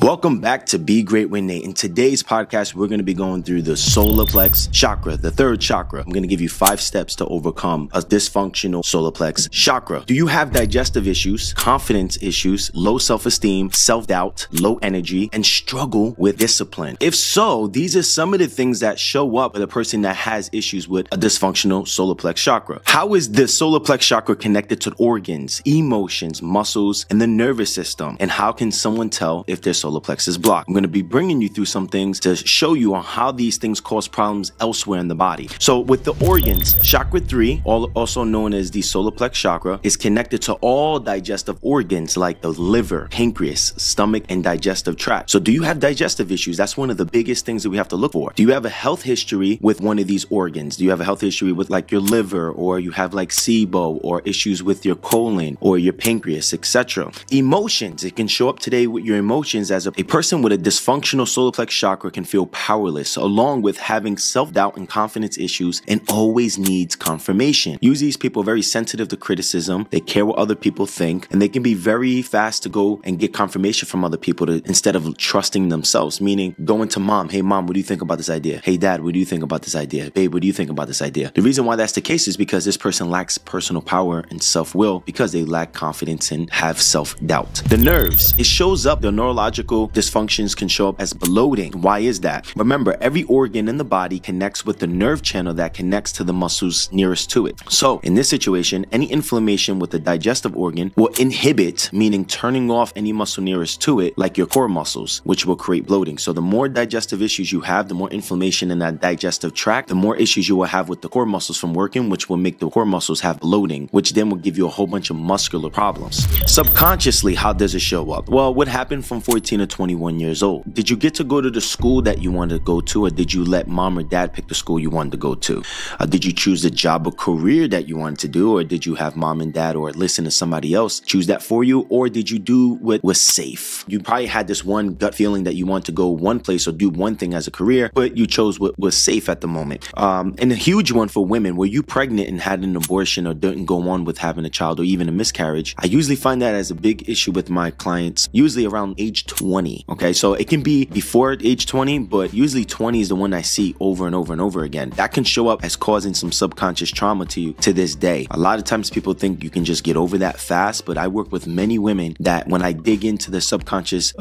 Welcome back to Be Great with Nate. In today's podcast, we're going to be going through the solar plex chakra, the third chakra. I'm going to give you 5 steps to overcome a dysfunctional solar plex chakra. Do you have digestive issues, confidence issues, low self-esteem, self-doubt, low energy, and struggle with discipline? If so, these are some of the things that show up with a person that has issues with a dysfunctional solar plex chakra. How is the solar plex chakra connected to organs, emotions, muscles, and the nervous system? And how can someone tell if their solar plex is blocked? I'm going to be bringing you through some things to show you on how these things cause problems elsewhere in the body. So with the organs, chakra 3, also known as the solar plex chakra, is connected to all digestive organs like the liver, pancreas, stomach, and digestive tract. So do you have digestive issues? That's one of the biggest things that we have to look for. Do you have a health history with one of these organs? Do you have a health history with like your liver, or you have like SIBO, or issues with your colon or your pancreas, etc.? Emotions, it can show up today with your emotions. As a person with a dysfunctional solar plex chakra can feel powerless, along with having self-doubt and confidence issues, and always needs confirmation. Usually these people are very sensitive to criticism. They care what other people think, and they can be very fast to go and get confirmation from other people instead of trusting themselves, meaning going to mom, hey mom, what do you think about this idea? Hey dad, what do you think about this idea? Babe, what do you think about this idea? The reason why that's the case is because this person lacks personal power and self-will, because they lack confidence and have self-doubt. The nerves, it shows up, the neurological dysfunctions can show up as bloating. Why is that? Remember, every organ in the body connects with the nerve channel that connects to the muscles nearest to it. So in this situation, any inflammation with the digestive organ will inhibit, meaning turning off any muscle nearest to it, like your core muscles, which will create bloating. So the more digestive issues you have, the more inflammation in that digestive tract, the more issues you will have with the core muscles from working, which will make the core muscles have bloating, which then will give you a whole bunch of muscular problems. Subconsciously, how does it show up? Well, what happened from 14 to 21 years old? Did you get to go to the school that you wanted to go to, or did you let mom or dad pick the school you wanted to go to? Did you choose the job or career that you wanted to do, or did you have mom and dad or listen to somebody else choose that for you, or did you do what was safe? You probably had this one gut feeling that you want to go one place or do one thing as a career, but you chose what was safe at the moment. And a huge one for women, were you pregnant and had an abortion or didn't go on with having a child, or even a miscarriage? I usually find that as a big issue with my clients, usually around age 20. Okay, so it can be before age 20, but usually 20 is the one I see over and over and over again. That can show up as causing some subconscious trauma to you to this day. A lot of times people think you can just get over that fast, but I work with many women that when I dig into the subconscious,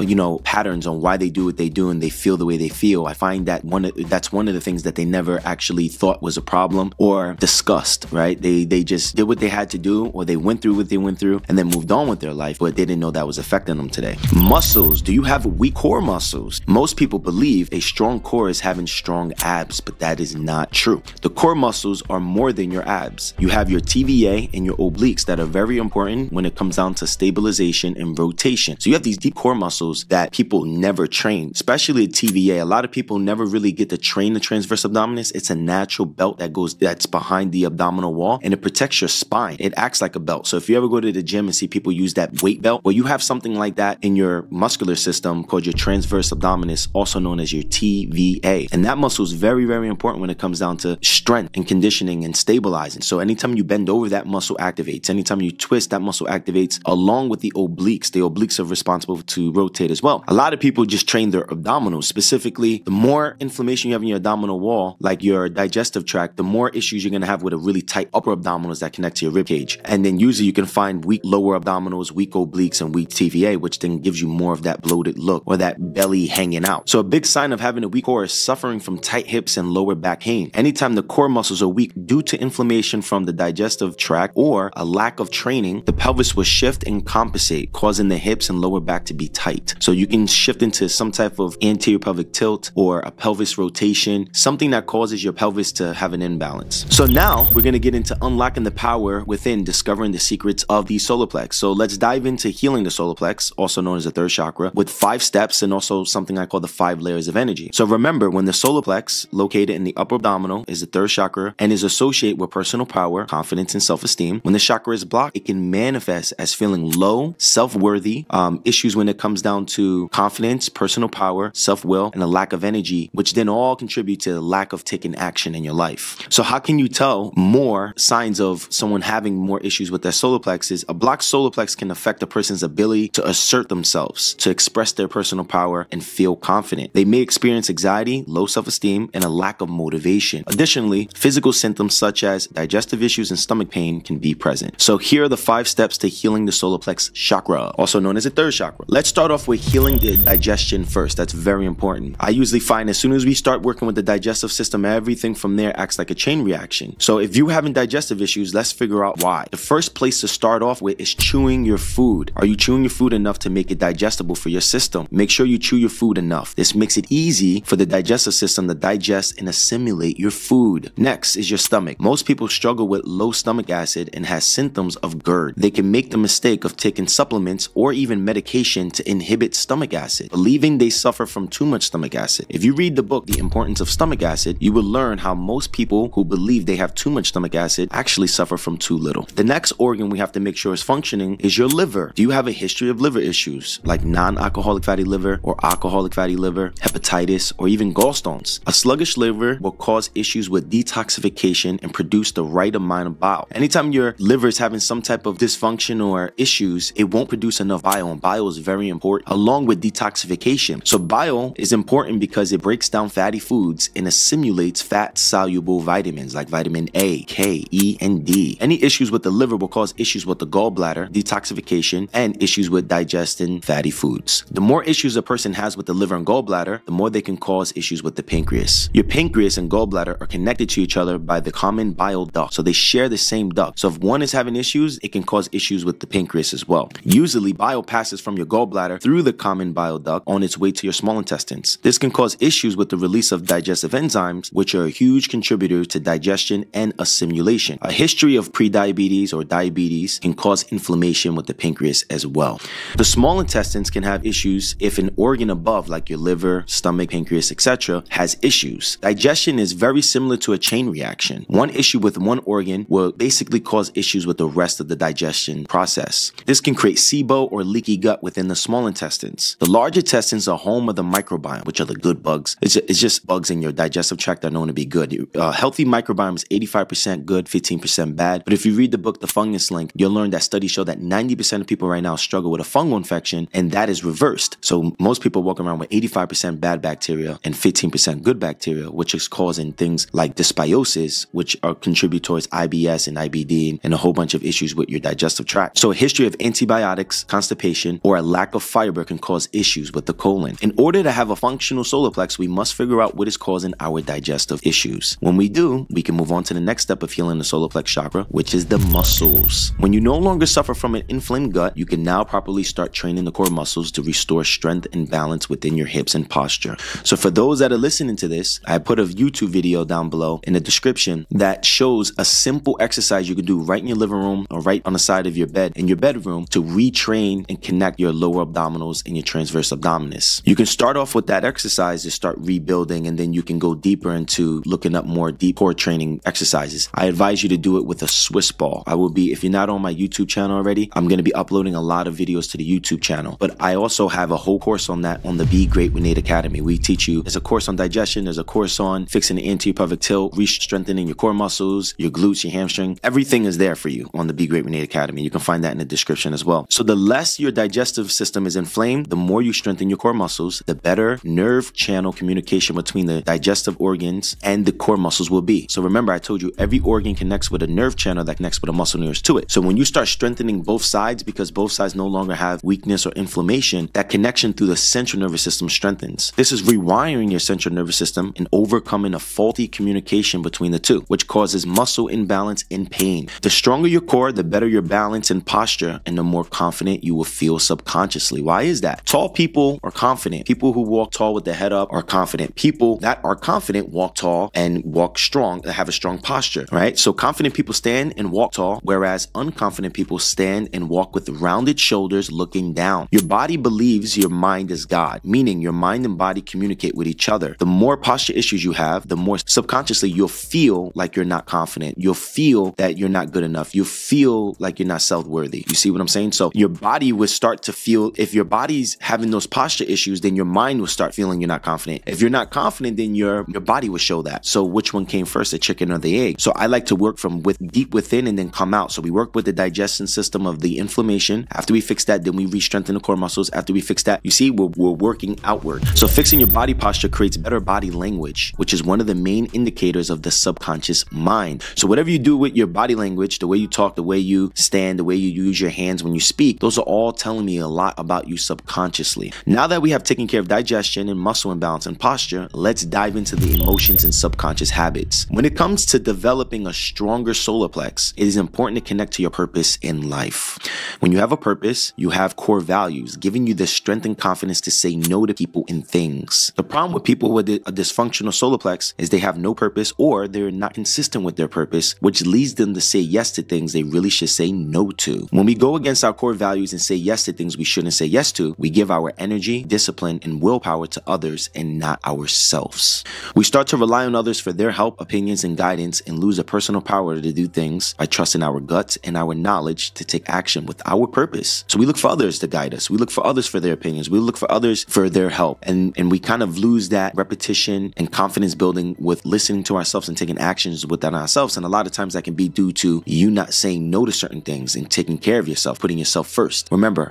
patterns on why they do what they do and they feel the way they feel, I find that that's one of the things that they never actually thought was a problem or discussed, right? They just did what they had to do, or they went through what they went through and then moved on with their life, but they didn't know that was affecting them today. Muscles, do you have weak core muscles? Most people believe a strong core is having strong abs, but that is not true. The core muscles are more than your abs. You have your TVA and your obliques that are very important when it comes down to stabilization and rotation. So you have these deep core muscles that people never train, especially TVA. A lot of people never really get to train the transverse abdominis. It's a natural belt that's behind the abdominal wall, and it protects your spine. It acts like a belt. So if you ever go to the gym and see people use that weight belt, well, you have something like that in your muscular system called your transverse abdominis, also known as your TVA. And that muscle is very, very important when it comes down to strength and conditioning and stabilizing. So anytime you bend over, that muscle activates. Anytime you twist, that muscle activates, along with the obliques. The obliques are responsible to rotate as well. A lot of people just train their abdominals. Specifically, the more inflammation you have in your abdominal wall, like your digestive tract, the more issues you're going to have with a really tight upper abdominals that connect to your rib cage. And then usually you can find weak lower abdominals, weak obliques, and weak TVA, which then gives you more of that bloated look or that belly hanging out. So a big sign of having a weak core is suffering from tight hips and lower back pain. Anytime the core muscles are weak due to inflammation from the digestive tract or a lack of training, the pelvis will shift and compensate, causing the hips and lower back to be tight. So you can shift into some type of anterior pelvic tilt or a pelvis rotation, something that causes your pelvis to have an imbalance. So now we're going to get into unlocking the power within, discovering the secrets of the solar plex. So let's dive into healing the solar plex, also known as the third chakra, with 5 steps and also something I call the 5 layers of energy. So remember, when the solar plex, located in the upper abdominal, is the third chakra and is associated with personal power, confidence, and self-esteem, when the chakra is blocked, it can manifest as feeling low, self-worthy, issues when it comes down to confidence, personal power, self-will, and a lack of energy, which then all contribute to the lack of taking action in your life. So how can you tell more signs of someone having more issues with their solar plexus? A blocked solar plex can affect a person's ability to assert themselves, to express express their personal power and feel confident. They may experience anxiety, low self-esteem, and a lack of motivation. Additionally, physical symptoms such as digestive issues and stomach pain can be present. So here are the 5 steps to healing the solar plexus chakra, also known as the third chakra. Let's start off with healing the digestion first. That's very important. I usually find as soon as we start working with the digestive system, everything from there acts like a chain reaction. So if you're having digestive issues, let's figure out why. The first place to start off with is chewing your food. Are you chewing your food enough to make it digestible for your system? Make sure you chew your food enough. This makes it easy for the digestive system to digest and assimilate your food. Next is your stomach. Most people struggle with low stomach acid and has symptoms of GERD. They can make the mistake of taking supplements or even medication to inhibit stomach acid, believing they suffer from too much stomach acid. If you read the book, The Importance of Stomach Acid, you will learn how most people who believe they have too much stomach acid actually suffer from too little. The next organ we have to make sure is functioning is your liver. Do you have a history of liver issues like non-alcoholic fatty liver or alcoholic fatty liver, hepatitis, or even gallstones? A sluggish liver will cause issues with detoxification and produce the right amount of bile. Anytime your liver is having some type of dysfunction or issues, it won't produce enough bile, and bile is very important along with detoxification. So bile is important because it breaks down fatty foods and assimilates fat-soluble vitamins like vitamin A, K, E, and D. Any issues with the liver will cause issues with the gallbladder, detoxification, and issues with digesting fatty foods. The more issues a person has with the liver and gallbladder, the more they can cause issues with the pancreas. Your pancreas and gallbladder are connected to each other by the common bile duct, so they share the same duct. So if one is having issues, it can cause issues with the pancreas as well. Usually, bile passes from your gallbladder through the common bile duct on its way to your small intestines. This can cause issues with the release of digestive enzymes, which are a huge contributor to digestion and assimilation. A history of prediabetes or diabetes can cause inflammation with the pancreas as well. The small intestines can have issues if an organ above, like your liver, stomach, pancreas, etc., has issues. Digestion is very similar to a chain reaction. One issue with one organ will basically cause issues with the rest of the digestion process. This can create SIBO or leaky gut within the small intestines. The large intestines are home of the microbiome, which are the good bugs. It's just bugs in your digestive tract that are known to be good. Healthy microbiome is 85% good, 15% bad. But if you read the book, The Fungus Link, you'll learn that studies show that 90% of people right now struggle with a fungal infection, and that is reversed. So most people walk around with 85% bad bacteria and 15% good bacteria, which is causing things like dysbiosis, which are contribute towards IBS and IBD and a whole bunch of issues with your digestive tract. So a history of antibiotics, constipation, or a lack of fiber can cause issues with the colon. In order to have a functional solar plex, we must figure out what is causing our digestive issues. When we do, we can move on to the next step of healing the solar plex chakra, which is the muscles. When you no longer suffer from an inflamed gut, you can now properly start training the core muscles to restore strength and balance within your hips and posture. So for those that are listening to this, I put a YouTube video down below in the description that shows a simple exercise you can do right in your living room or right on the side of your bed in your bedroom to retrain and connect your lower abdominals and your transverse abdominis. You can start off with that exercise to start rebuilding, and then you can go deeper into looking up more deep core training exercises. I advise you to do it with a Swiss ball. If you're not on my YouTube channel already, I'm going to be uploading a lot of videos to the YouTube channel, but I also have a whole course on that on the Be Great with Nate Academy. We teach you, there's a course on digestion, there's a course on fixing the anterior pelvic tilt, strengthening your core muscles, your glutes, your hamstring. Everything is there for you on the Be Great with Nate Academy. You can find that in the description as well. So the less your digestive system is inflamed, the more you strengthen your core muscles, the better nerve channel communication between the digestive organs and the core muscles will be. So remember, I told you every organ connects with a nerve channel that connects with a muscle nearest to it. So when you start strengthening both sides, because both sides no longer have weakness or inflammation, that connection through the central nervous system strengthens. This is rewiring your central nervous system and overcoming a faulty communication between the two, which causes muscle imbalance and pain. The stronger your core, the better your balance and posture, and the more confident you will feel subconsciously. Why is that? Tall people are confident. People who walk tall with their head up are confident. People that are confident walk tall and walk strong, that have a strong posture, right? So confident people stand and walk tall, whereas unconfident people stand and walk with rounded shoulders looking down. Your body believes your mind is God, meaning your mind and body communicate with each other. The more posture issues you have, the more subconsciously you'll feel like you're not confident. You'll feel that you're not good enough. You'll feel like you're not self-worthy. You see what I'm saying? So your body will start to feel, if your body's having those posture issues, then your mind will start feeling you're not confident. If you're not confident, then your body will show that. So which one came first, the chicken or the egg? So I like to work from deep within and then come out. So we work with the digestion system of the inflammation. After we fix that, then we re-strengthen the core muscles. After we fix that, you see, we're working outward. So fixing your body posture creates better body language, which is one of the main indicators of the subconscious mind. So whatever you do with your body language, the way you talk, the way you stand, the way you use your hands when you speak, those are all telling me a lot about you subconsciously. Now that we have taken care of digestion and muscle imbalance and posture, let's dive into the emotions and subconscious habits. When it comes to developing a stronger solar plex, it is important to connect to your purpose in life. When you have a purpose, you have core values, giving you the strength and confidence to say no to people and things. The problem with people with a dysfunctional solar plex is they have no purpose, or they're not consistent with their purpose, which leads them to say yes to things they really should say no to. When we go against our core values and say yes to things we shouldn't say yes to, we give our energy, discipline, and willpower to others and not ourselves. We start to rely on others for their help, opinions, and guidance, and lose a personal power to do things by trusting our guts and our knowledge to take action with our purpose. So we look for others to guide us. We look for others for their opinions. We look for others for their help. And we kind of lose that repetition and confidence building with listening to ourselves and taking actions within ourselves. And a lot of times that can be due to you not saying no to certain things and taking care of yourself, putting yourself first. Remember,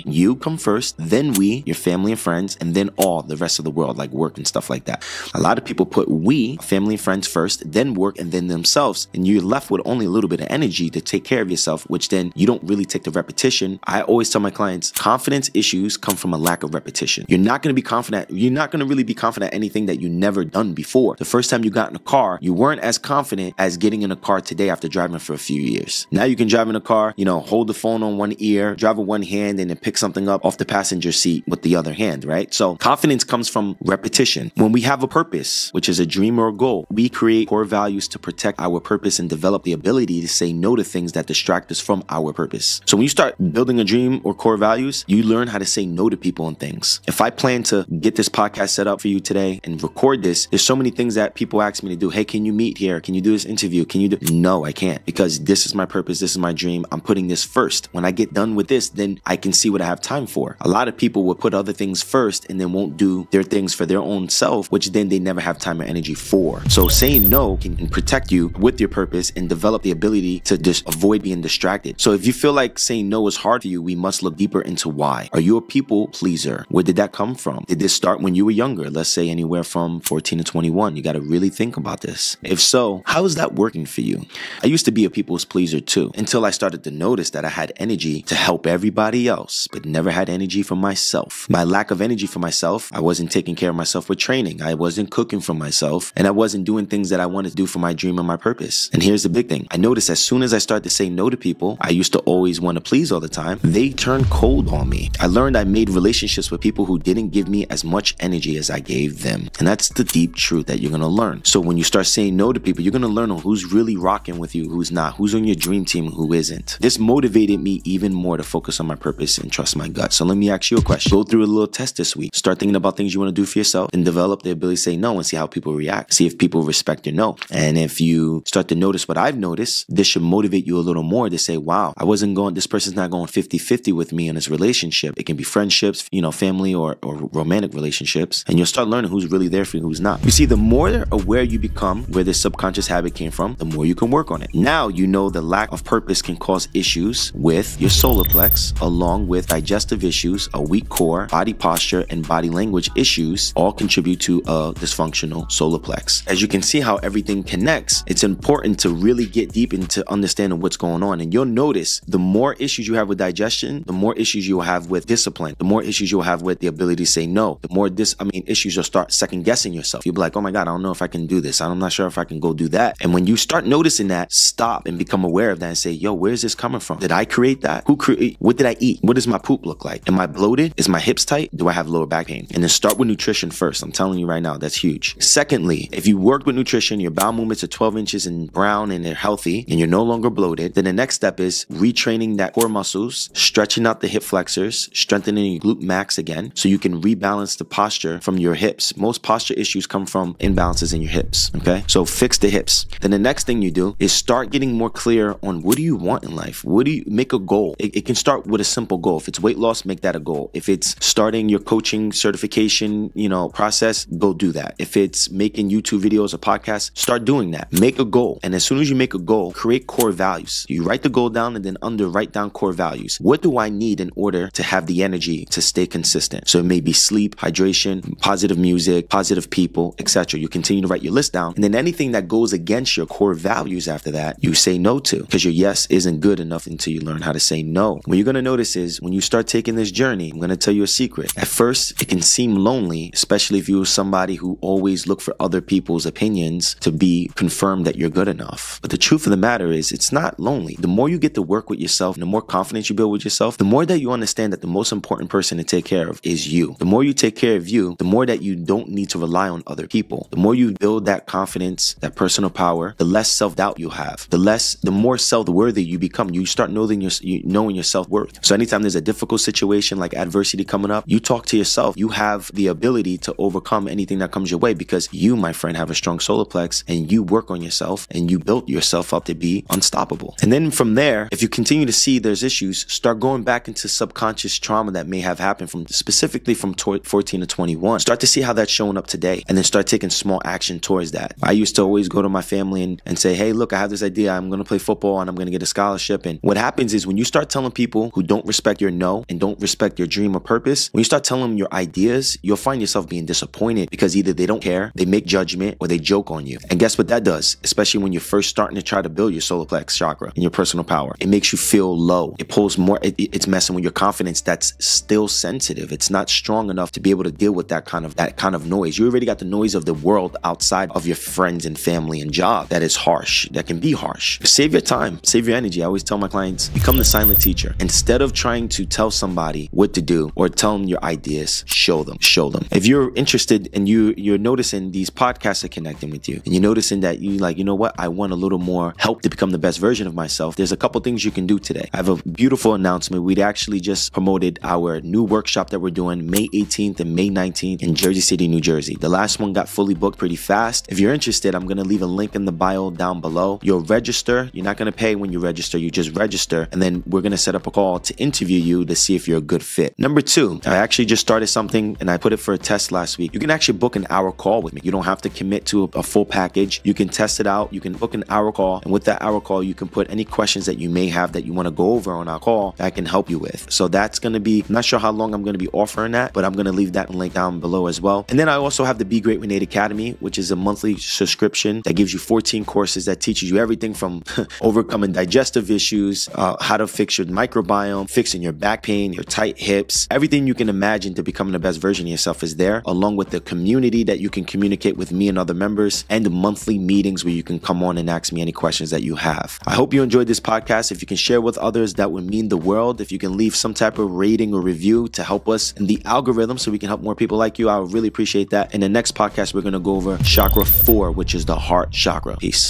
you come first, then we, your family and friends, and then all the rest of the world, like work and stuff like that. A lot of people put we, family and friends first, then work, and then themselves. And you're left with only a little bit of energy to take care of yourself, which then you don't really take the repetition. I always tell my clients, confidence issues come from a lack of repetition. You're not going to be confident. You're not going to really be confident at anything that you never done before. The first time you got in a car, you weren't as confident as getting in a car today after driving for a few years. Now you can drive in a car, hold the phone on one ear, drive with one hand, and then pick something up off the passenger seat with the other hand, right? So confidence comes from repetition. When we have a purpose, which is a dream or a goal, we create core values to protect our purpose and develop the ability to say no to things that distract us from our purpose. So when you start building a dream or core values, you learn how to say no to people and things. If I plan to get this podcast set up for you today and record this, there's so many things that people ask me to do. Hey, can you meet here? Can you do this interview? Can you do? No, I can't, because this is my purpose. This is my dream. I'm putting this first. When I get done with this, then I can see what I have time for. A lot of people will put other things first and then won't do their things for their own self, which then they never have time or energy for. So saying no can protect you with your purpose and develop the ability to just avoid being distracted. So if you feel like saying no is hard for you, we must look deeper into why. Are you a people pleaser? Where did that come from? Did this start when you were younger? Let's say anywhere from 14 to 21. You got to really think about this. If so, how is that working for you? I used to be a people's pleaser too, until I started to notice that I had energy to help everybody else, but never had energy for myself. My lack of energy for myself, I wasn't taking care of myself with training. I wasn't cooking for myself, and I wasn't doing things that I wanted to do for my dream and my purpose. And here's the big thing. I noticed as soon as I started to say no to people I used to always want to please all the time, they turned cold on me. I learned I made relationships with people who didn't give me as much energy as I gave them. And that's the deep truth that you're going to learn. So when you start saying no to people, you're going to learn who's really rocking with you, who's not, who's on your dream team, who isn't. This motivated me even more to focus on my purpose and trust my gut. So let me ask you a question. Go through a little test this week. Start thinking about things you want to do for yourself and develop the ability to say no and see how people react. See if people respect your no. And if you start to notice what I've noticed, this should motivate you a little more to say, wow, this person's not going 50-50 with me in this relationship. It can be friendships, family or romantic relationships. And you'll start learning who's really there for you, who's not. You see, the more aware you become where this subconscious habit came from, the more you can work on it. Now you know the lack of purpose can cause issues with your solar plex, along with digestive issues, a weak core, body posture, and body language issues all contribute to a dysfunctional solar plex. As you can see how everything connects, it's important to really get deep into understanding what's going on. And you'll notice the more issues you have with digestion, the more issues you'll have with discipline, the more issues you'll have with the ability to say no, the more issues you'll start second guessing yourself. You'll be like, oh my God, I don't know if I can do this. I'm not sure if I can go do that. And when you start noticing that, stop and become aware of that and say, yo, where's this coming from? Did I create that? What did I eat? What does my poop look like? Am I bloated? Is my hips tight? Do I have lower back pain? And then start with nutrition first. I'm telling you right now, that's huge. Secondly, if you work with nutrition, your bowel movements are 12 inches and brown and they're healthy and you're no longer bloated, then the next step is retraining that core muscles, stretching out the hip flexors, strengthening your glute max again so you can rebalance the posture from your hips. Most posture issues come from imbalances in your hips, okay? So fix the hips. Then the next thing you do is start getting more clear on what do you want in life? What do you make a goal? It can start with a simple goal. If it's weight loss, make that a goal. If it's starting your coaching certification, process, go do that. If it's making YouTube videos or podcasts, start doing that. Make a goal. And as soon as you make a goal, create core values. You write the goal down and then write down core values. What do I need in order to have the energy to stay consistent. So it may be sleep, hydration, positive music, positive people, etc. You continue to write your list down, and then anything that goes against your core values after that, you say no to, because your yes isn't good enough until you learn how to say no. What you're going to notice is when you start taking this journey, I'm going to tell you a secret. At first, it can seem lonely, especially if you're somebody who always look for other people's opinions to be confirmed that you're good enough. But the truth of the matter is, it's not lonely. The more you get to work with yourself, and the more confidence you build with yourself, the more that you understand that the most important person to take care of is you. The more you take care of you, the more that you don't need to rely on other people. The more you build that confidence, that personal power, the less self-doubt you have. The more self-worthy you become. You start knowing your self-worth. So anytime there's a difficult situation like adversity coming up, you talk to yourself. You have the ability to overcome anything that comes your way because you, my friend, have a strong solar plex, and you work on yourself and you built yourself up to be unstoppable. And then from there, if you continue to see there's issues, start going back into subconscious trauma that may have happened specifically from 14 to 21. Start to see how that's showing up today, and then start taking small action towards that. I used to always go to my family and say, hey, look, I have this idea. I'm going to play football and I'm going to get a scholarship. And what happens is when you start telling people who don't respect your no and don't respect your dream or purpose, when you start telling them your ideas, you'll find yourself being disappointed because either they don't care, they make judgment, or they joke on you. And guess what that does? Especially when you're first starting to try to build your solar plex chakra and your personal power, it makes you feel low. It pulls more, it's messing with your confidence that's still sensitive. It's not strong enough to be able to deal with that kind of noise. You already got the noise of the world outside of your friends and family and job that is harsh, that can be harsh. Save your time, save your energy. I always tell my clients, become the silent teacher. Instead of trying to tell somebody what to do or tell them your ideas, show them. If you're interested and you're noticing these podcasts are connecting with you, and you're noticing that you like, you know what, I want a little more help to become the best version of myself, there's a couple things you can do today. I have a beautiful announcement. We'd actually just promoted our new workshop that we're doing May 18th and May 19th in Jersey City, New Jersey. The last one got fully booked pretty fast. If you're interested, I'm going to leave a link in the bio down below. You'll register. You're not going to pay when you register. You just register, and then we're going to set up a call to interview you to see if you're a good fit. Number two, I actually just started something and I put it for a test last week. You can actually book an hour call with me. You don't have to commit to a full package. You can test it out. You can book an hour call, and with that hour call, you can put any questions that you may have that you want to go over on our call that I can help you with. So that's going to be, I'm not sure how long I'm going to be offering that, but I'm going to leave that link down below as well. And then I also have the Be Great with Nate Academy, which is a monthly subscription that gives you 14 courses that teaches you everything from overcoming digestive issues, how to fix your microbiome, fixing your back pain, your tight hips, everything you can imagine to becoming the best version of yourself is there, along with the community that you can communicate with me and other members, and the monthly meetings where you can come on and ask me any questions that you have. I hope you enjoyed this podcast. If you can share with others, that would mean the world. If you can leave some type of rating or review to help us in the algorithm so we can help more people like you, I would really appreciate that. In the next podcast, we're going to go over chakra 4, which is the heart chakra. Peace.